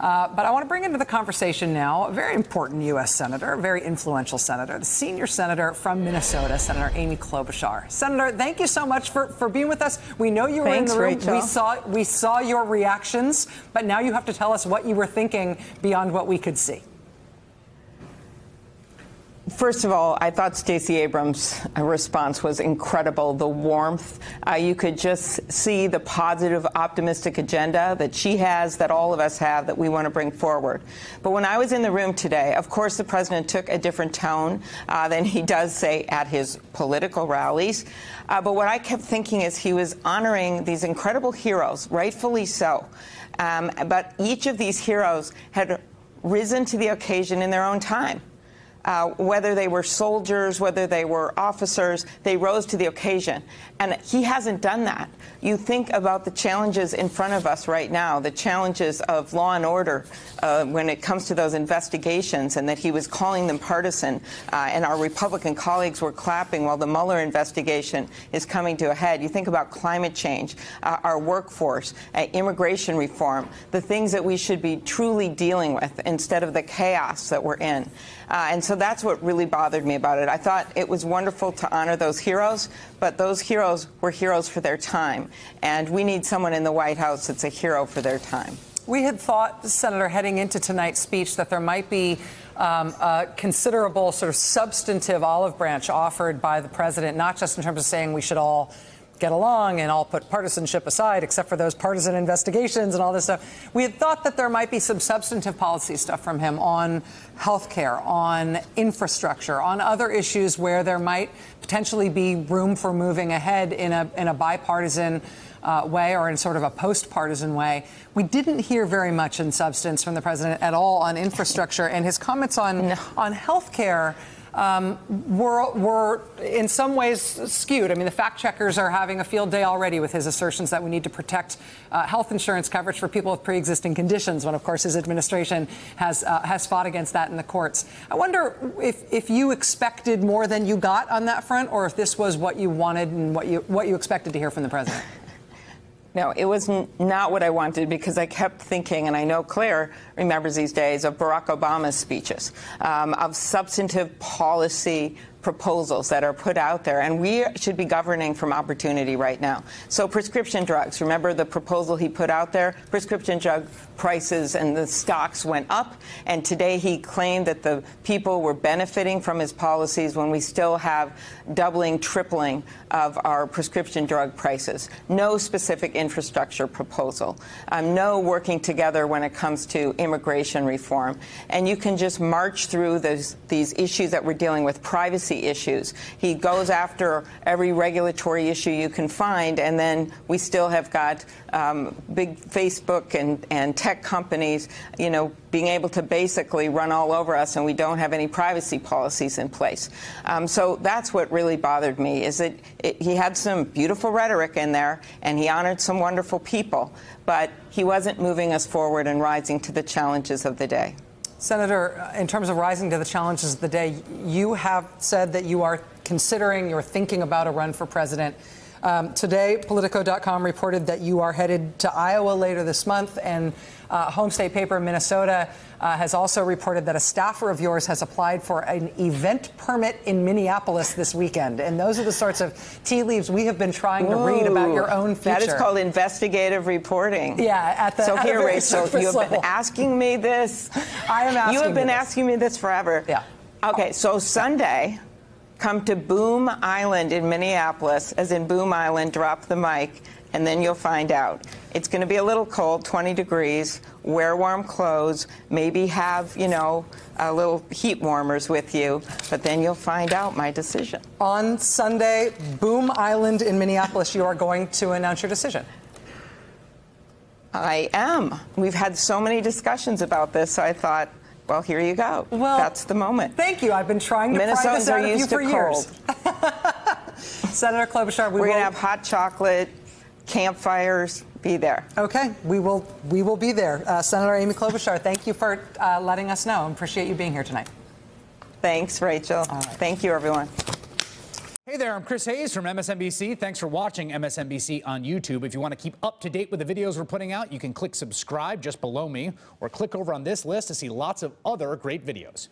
But I want to bring into the conversation now a very important U.S. senator, a very influential senator, the senior senator from Minnesota, Senator Amy Klobuchar. Senator, thank you so much for being with us. We know you were in the room. Rachel. We saw your reactions, but now you have to tell us what you were thinking beyond what we could see. First of all, I thought Stacey Abrams' response was incredible. The warmth, you could just see the positive, optimistic agenda that she has, that all of us have, that we want to bring forward. But when I was in the room today, of course, the president took a different tone than he does, say, at his political rallies. But what I kept thinking is he was honoring these incredible heroes, rightfully so. But each of these heroes had risen to the occasion in their own time. Whether they were soldiers, whether they were officers, they rose to the occasion. And he hasn't done that. You think about the challenges in front of us right now, the challenges of law and order when it comes to those investigations, and that he was calling them partisan. And our Republican colleagues were clapping while the Mueller investigation is coming to a head. You think about climate change, our workforce, immigration reform, the things that we should be truly dealing with instead of the chaos that we're in. And so that's what really bothered me about it. I thought it was wonderful to honor those heroes, but those heroes were heroes for their time. And we need someone in the White House that's a hero for their time. We had thought, Senator, heading into tonight's speech, that there might be a considerable sort of substantive olive branch offered by the president, not just in terms of saying we should all get along and all put partisanship aside, except for those partisan investigations and all this stuff. We had thought that there might be some substantive policy stuff from him on health care, on infrastructure, on other issues where there might potentially be room for moving ahead in a bipartisan way, or in sort of a post-partisan way. We didn't hear very much in substance from the president at all on infrastructure, and his comments on health care were in some ways skewed. I mean, the fact checkers are having a field day already with his assertions that we need to protect health insurance coverage for people with pre-existing conditions, when, of course, his administration has fought against that in the courts. I wonder if you expected more than you got on that front, or if this was what you wanted and what you expected to hear from the president. No, it was not what I wanted, because I kept thinking, and I know Claire remembers these days, of Barack Obama's speeches, of substantive policy proposals that are put out there, and we should be governing from opportunity right now. So prescription drugs, remember the proposal he put out there? Prescription drug prices and the stocks went up, and today he claimed that the people were benefiting from his policies when we still have doubling, tripling of our prescription drug prices. No specific infrastructure proposal. No working together when it comes to immigration reform. And you can just march through these issues that we're dealing with, privacy issues. He goes after every regulatory issue you can find, and then we still have got big Facebook and tech companies, you know, being able to basically run all over us, and we don't have any privacy policies in place. So that's what really bothered me, is that he had some beautiful rhetoric in there, and he honored some wonderful people, but he wasn't moving us forward and rising to the challenges of the day. Senator, in terms of rising to the challenges of the day, you have said that you are considering, you're thinking about a run for president. Today, Politico.com reported that you are headed to Iowa later this month, and home state paper Minnesota has also reported that a staffer of yours has applied for an event permit in Minneapolis this weekend. And those are the sorts of tea leaves we have been trying to read about your own future. That is called investigative reporting. Yeah, so here, Rachel, you have been asking me this. I am asking you have been asking me this forever. Yeah. Okay, so Sunday, come to Boom Island in Minneapolis, as in Boom Island, drop the mic, and then you'll find out. It's going to be a little cold, 20 degrees. Wear warm clothes. Maybe have, you know, a little heat warmers with you. But then you'll find out my decision. On Sunday, Boom Island in Minneapolis, you are going to announce your decision. I am. We've had so many discussions about this, so I thought, well, here you go. Well, that's the moment. Thank you. I've been trying to pry this out of you for years. Senator Klobuchar, we're going to have hot chocolate, campfires. Be there. Okay, we will be there. Senator Amy Klobuchar, thank you for letting us know. I appreciate you being here tonight. Thanks, Rachel. All right. Thank you, everyone. Hey there, I'm Chris Hayes from MSNBC. Thanks for watching MSNBC on YouTube. If you want to keep up to date with the videos we're putting out, you can click subscribe just below me or click over on this list to see lots of other great videos.